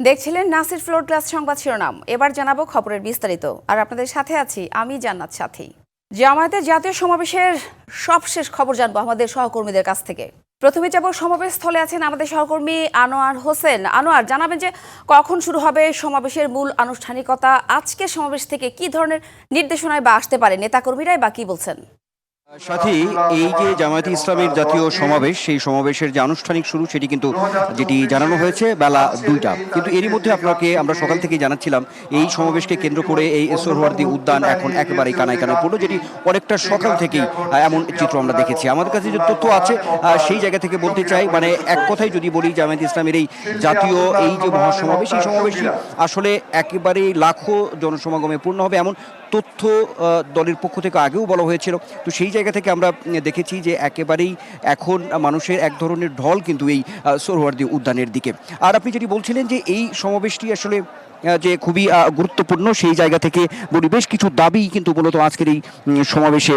দেখছিলেন Nasir floor class সংবাদ শিরোনাম। এবার জানাবো খবরের বিস্তারিত। আর আপনাদের সাথে আছি আমি জান্নাত সাথী। জামায়াতের জাতীয় সমাবেশের সবশেষ খবর জানবো আমাদের সহকর্মীদের কাছ থেকে। প্রথমে যাব সমাবেশ স্থলে আছেন আমাদের সহকর্মী আনোয়ার হোসেন। আনোয়ার, জানাবেন যে কখন শুরু হবে সমাবেশের মূল আনুষ্ঠানিকতা, আজকে সমাবেশ থেকে কি ধরনের নির্দেশনায় বা আসতে পারে, নেতাকর্মীরাই বা কি বলছেন? সাথী, এই যে জামায়াতে ইসলামীর জাতীয় সমাবেশ, সেই সমাবেশের যে আনুষ্ঠানিক শুরু সেটি কিন্তু যেটি জানানো হয়েছে বেলা 2টা, কিন্তু এরই মধ্যে আপনাকে আমরা সকাল থেকেই জানাচ্ছিলাম এই সমাবেশকে কেন্দ্র করে এই সোহরাওয়ার্দী উদ্যান এখন একেবারেই কানায় কানায় পড়লো, যেটি অনেকটা সকাল থেকেই এমন চিত্র আমরা দেখেছি। আমাদের কাছে যে তথ্য আছে সেই জায়গা থেকে বলতে চাই, মানে এক কথায় যদি বলি, জামায়াতে ইসলামের এই জাতীয় এই যে মহাসমাবেশ, এই সমাবেশটি আসলে একেবারেই লাখো জনসমাগমে পূর্ণ হবে এমন তথ্য দলের পক্ষ থেকে আগেও বলা হয়েছিল। তো সেই জায়গা থেকে আমরা দেখেছি যে একেবারেই এখন মানুষের এক ধরনের ঢল কিন্তু এই সোহরাওয়ার্দী উদ্যানের দিকে। আর আপনি যেটি বলছিলেন যে এই সমাবেশটি আসলে যে খুবই গুরুত্বপূর্ণ, সেই জায়গা থেকে বলি বেশ কিছু দাবি কিন্তু মূলত আজকের এই সমাবেশে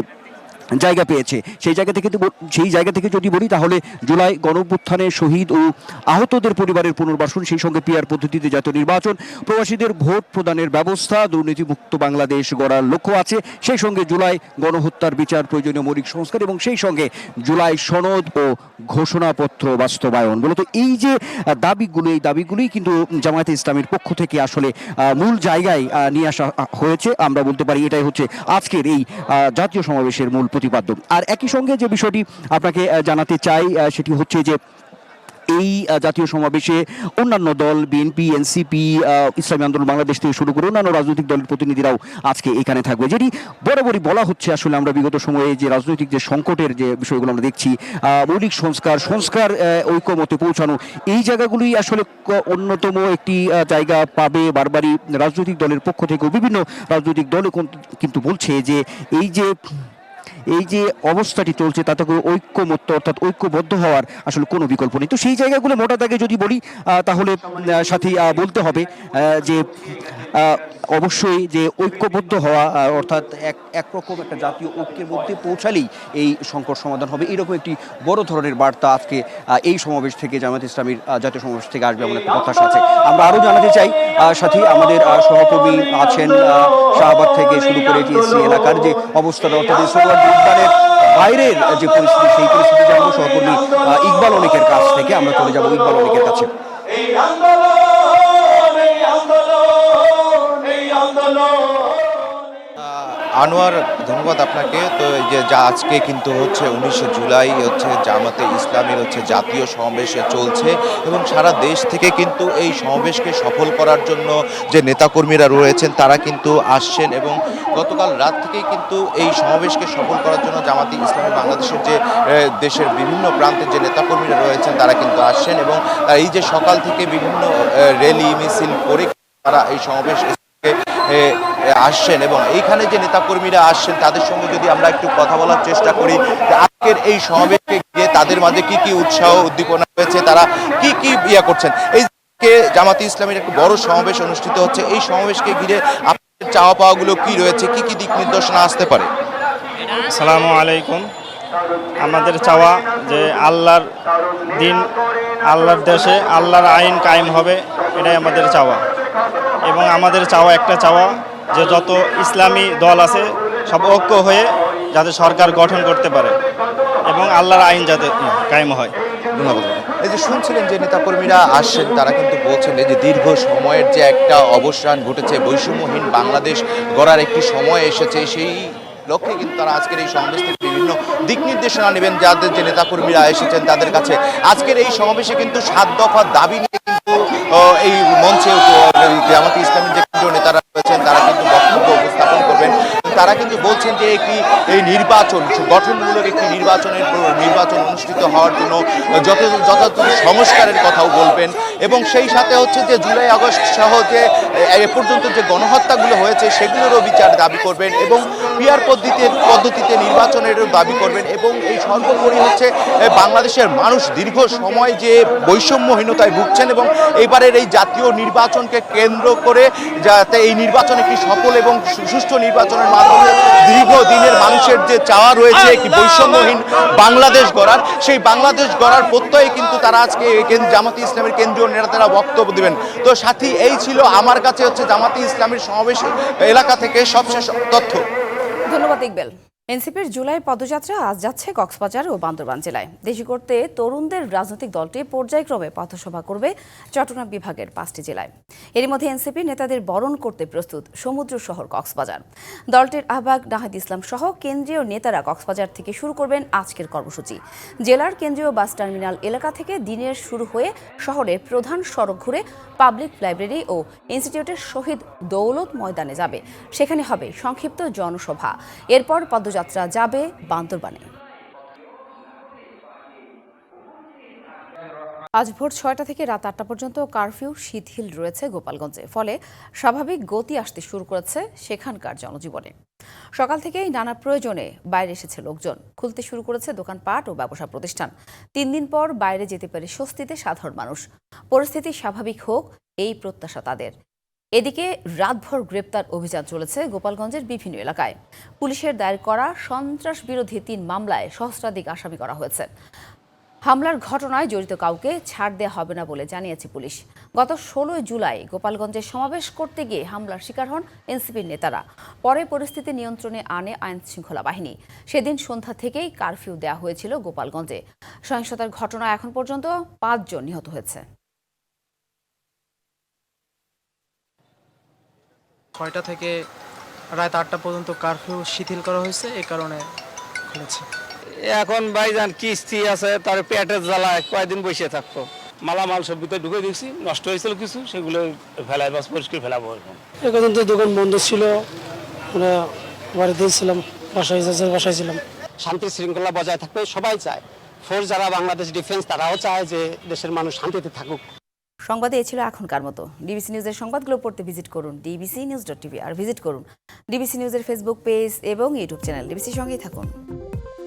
জায়গা পেয়েছে। সেই জায়গা থেকে যদি বলি, তাহলে জুলাই গণঅভ্যুত্থানে শহীদ ও আহতদের পরিবারের পুনর্বাসন, সেই সঙ্গে পিআর পদ্ধতিতে জাতীয় নির্বাচন, প্রবাসীদের ভোট প্রদানের ব্যবস্থা, দুর্নীতিমুক্ত বাংলাদেশ গড়ার লক্ষ্য আছে, সেই সঙ্গে জুলাই গণহত্যার বিচার, প্রয়োজনীয় মৌলিক সংস্কার এবং সেই সঙ্গে জুলাই সনদ ও ঘোষণাপত্র বাস্তবায়ন। মূলত এই যে দাবিগুলো, এই দাবিগুলোই কিন্তু জামায়াতে ইসলামের পক্ষ থেকে আসলে মূল জায়গায় নিয়ে আসা হয়েছে। আমরা বলতে পারি এটাই হচ্ছে আজকের এই জাতীয় সমাবেশের মূল প্রতিপাদ্য। আর একই সঙ্গে যে বিষয়টি আপনাকে জানাতে চাই সেটি হচ্ছে যে এই জাতীয় সমাবেশে অন্যান্য দল, বিএনপি, এনসিপি, ইসলামী আন্দোলন বাংলাদেশ থেকে শুরু করে অন্যান্য রাজনৈতিক দলের প্রতিনিধিরাও আজকে এখানে থাকবে, যেটি বরাবরই বলা হচ্ছে। আসলে আমরা বিগত সময়ে যে রাজনৈতিক যে সংকটের যে বিষয়গুলো আমরা দেখছি, মৌলিক সংস্কার ঐক্যমতে পৌঁছানো, এই জায়গাগুলোই আসলে অন্যতম একটি জায়গা পাবে। বারবারই রাজনৈতিক দলের পক্ষ থেকেও বিভিন্ন রাজনৈতিক দলও কিন্তু বলছে যে এই যে অবস্থাটি চলছে তাতে করে ঐক্যমত্য অর্থাৎ ঐক্যবদ্ধ হওয়ার আসলে কোনো বিকল্প নেই। তো সেই জায়গাগুলো মোটা দাগে যদি বলি, তাহলে সাথে বলতে হবে যে অবশ্যই যে ঐক্যবদ্ধ হওয়া, অর্থাৎ একরকম একটা জাতীয় ঐক্যের মধ্যে পৌঁছালেই এই সংকট সমাধান হবে, এরকম একটি বড় ধরনের বার্তা আজকে এই সমাবেশ থেকে, জামায়াতে ইসলামীর জাতীয় সমাবেশ থেকে আসবে এমন একটা প্রত্যাশা আছে। আমরা আরও জানাতে চাই, সাথে আমাদের সহকর্মী আছেন শাহবাগ থেকে শুরু করে টিএসসি এলাকার যে অবস্থা, অর্থাৎ সোহরাওয়ার্দী উদ্যানের বাইরের যে পরিস্থিতি, সেই পরিস্থিতি জানবো সহকর্মী ইকবাল অনেকের কাছ থেকে। আমরা চলে যাবো ইকবাল অনেকের কাছে। আনোয়ার, ধন্যবাদ আপনাকে। তো এই যে আজকে কিন্তু হচ্ছে 19 জুলাই হচ্ছে জামাতে ইসলামের জাতীয় সমাবেশ চলছে এবং সারা দেশ থেকে কিন্তু এই সমাবেশকে সফল করার জন্য যে নেতাকর্মীরা রয়েছেন তারা কিন্তু আসছেন এবং গতকাল রাত থেকেই কিন্তু এই সমাবেশকে সফল করার জন্য জামাতে ইসলামী বাংলাদেশের যে দেশের বিভিন্ন প্রান্তের যে নেতাকর্মীরা রয়েছেন তারা কিন্তু আসছেন এবং এই যে সকাল থেকে বিভিন্ন র্যালি মিছিল করে তারা এই সমাবেশ আসছেন এবং এইখানে যে নেতাকর্মীরা আসছেন তাদের সঙ্গে যদি আমরা একটু কথা বলার চেষ্টা করি, আজকের এই সমাবেশকে ঘিরে তাদের মাঝে কি কি উৎসাহ উদ্দীপনা রয়েছে, তারা কি কি করছেন। এই জামাতে ইসলামের একটা বড় সমাবেশ অনুষ্ঠিত হচ্ছে, এই সমাবেশকে ঘিরে আপনাদের চাওয়া পাওয়াগুলো কি রয়েছে, কি কি দিক নির্দেশনা আসতে পারে? আসসালামু আলাইকুম। আমাদের চাওয়া যে আল্লাহর দিন, আল্লাহর দেশে আল্লাহর আইন কায়েম হবে, এটাই আমাদের চাওয়া। এবং আমাদের চাওয়া একটা চাওয়া যে যত ইসলামী দল আছে সব ঐক্য হয়ে যাতে সরকার গঠন করতে পারে এবং আল্লাহর আইন যাতে কায়েম হয়। ধন্যবাদ। এই যে শুনছিলেন যে নেতাকর্মীরা আসছেন, তারা কিন্তু বলছেন যে দীর্ঘ সময়ের যে একটা অবসান ঘটেছে, বৈষম্যহীন বাংলাদেশ গড়ার একটি সময় এসেছে, সেই লক্ষ্যে কিন্তু তারা আজকের এই সমাবেশ থেকে বিভিন্ন দিক নির্দেশনা নেবেন যাদের যে নেতাকর্মীরা এসেছেন তাদের কাছে। আজকের এই সমাবেশে কিন্তু 7 দফা দাবি নিয়ে কিন্তু এই মঞ্চে জামাতে ইসলামের যে কেন্দ্রীয় নেতারা রয়েছেন তারা কিন্তু বক্তব্য উপস্থাপন করবেন। তারা কিন্তু বলছেন যে এই নির্বাচন, গঠনমূলক একটি নির্বাচন অনুষ্ঠিত হওয়ার জন্য যথাযথ সংস্কারের কথাও বলবেন এবং সেই সাথে হচ্ছে যে জুলাই আগস্ট সহ যে এ পর্যন্ত যে গণহত্যাগুলো হয়েছে সেগুলোরও বিচার দাবি করবেন এবং পিআর পদ্ধতিতে নির্বাচনের দাবি করবেন এবং এই সর্বোপরি হচ্ছে বাংলাদেশের মানুষ দীর্ঘ সময় যে বৈষম্যহীনতায় ভুগছেন এবং এইবারের এই জাতীয় নির্বাচনকে কেন্দ্র করে যাতে এই নির্বাচন একটি সফল এবং সুষ্ঠু নির্বাচনের মাধ্যমে দীর্ঘদিনের মানুষের যে চাওয়া রয়েছে একটি বৈষম্যহীন বাংলাদেশ গড়ার, সেই বাংলাদেশ গড়ার প্রত্যয়ে কিন্তু তারা আজকে জামাতে ইসলামের কেন্দ্রীয় নেতারা বক্তব্য দেবেন। তো সাথী, এই ছিল আমার কাছে হচ্ছে জামাতে ইসলামের সমাবেশ এলাকা থেকে সবশেষ তথ্য। ধন্যবাদ ইকবাল। এনসিপির জুলাই পদযাত্রা আজ যাচ্ছে কক্সবাজার ও বান্দরবান জেলায়। দেশি করতে তরুণদের রাজনৈতিক দলটি পর্যায়ক্রমে পথসভা করবে চট্টগ্রাম বিভাগের 5টি জেলায়। এর মধ্যে এনসিপি নেতাদের বরণ করতে প্রস্তুত সমুদ্র শহর কক্সবাজার। দলটির আহ্বায়ক নাহিদ ইসলাম সহ কেন্দ্রীয় নেতারা কক্সবাজার থেকে শুরু করবেন আজকের কর্মসূচি। জেলার কেন্দ্রীয় বাস টার্মিনাল এলাকা থেকে দিনের শুরু হয়ে শহরের প্রধান সড়ক ঘুরে পাবলিক লাইব্রেরি ও ইনস্টিটিউটের শহীদ দৌলত ময়দানে যাবে। সেখানে হবে সংক্ষিপ্ত জনসভা। এরপর পদযাত্রা যাবে বান্দরবানে। আজ ভোর 6টা থেকে রাত 8টা পর্যন্ত কারফিউ শিথিল রয়েছে গোপালগঞ্জে। ফলে স্বাভাবিক গতি আসতে শুরু করেছে সেখানকার জনজীবনে। সকাল থেকেই নানা প্রয়োজনে বাইরে এসেছে লোকজন। খুলতে শুরু করেছে দোকানপাট ও ব্যবসা প্রতিষ্ঠান। 3 দিন পর বাইরে যেতে পারে স্বস্তিতে সাধারণ মানুষ। পরিস্থিতি স্বাভাবিক হোক এই প্রত্যাশা তাদের। এদিকে রাতভর গ্রেপ্তার অভিযান চলেছে গোপালগঞ্জের বিভিন্ন এলাকায়। পুলিশের দায়ের করা সন্ত্রাস বিরোধী 3 মামলায় সহস্রাধিক আসামি করা হয়েছে। হামলার ঘটনায় জড়িত কাউকে ছাড় দেওয়া হবে না বলে জানিয়েছে পুলিশ। গত 16 জুলাই গোপালগঞ্জে সমাবেশ করতে গিয়ে হামলার শিকার হন এনসিপির নেতারা। পরে পরিস্থিতি নিয়ন্ত্রণে আনে আইন শৃঙ্খলা বাহিনী। সেদিন সন্ধ্যা থেকেই কারফিউ দেওয়া হয়েছিল গোপালগঞ্জে। সহিংসতার ঘটনায় এখন পর্যন্ত 5 জন নিহত হয়েছে। 6টা থেকে রাত 8টা পর্যন্ত কারফিউ শিথিল করা হয়েছে, এই কারণে খুলেছে। এখন ভাইজান কিস্তি আছে, তার পেটের জ্বালায় কয়েকদিন বসে থাকতো। মালামাল সব ভিতরে ঢুকে দিচ্ছি, নষ্ট হয়েছিল কিছু, সেগুলো ফেলাই বাস পরিষ্কার ফেলাবো। এখন তো দোকান বন্ধ ছিল, আমরা বাড়িতে ছিলাম, বাসায় ছিলাম। শান্তি শৃঙ্খলা বজায় থাকবে সবাই চায়। ফোর্স যারা বাংলাদেশ ডিফেন্স তারাও চায় যে দেশের মানুষ শান্তিতে থাকুক। সংবাদে এ ছিল এখনকার মতো। ডিবিসি নিউজের সংবাদগুলো পড়তে ভিজিট করুন dbcnews.tv আর ভিজিট করুন ডিবিসি নিউজের ফেসবুক পেজ এবং ইউটিউব চ্যানেল। ডিবিসির সঙ্গেই থাকুন।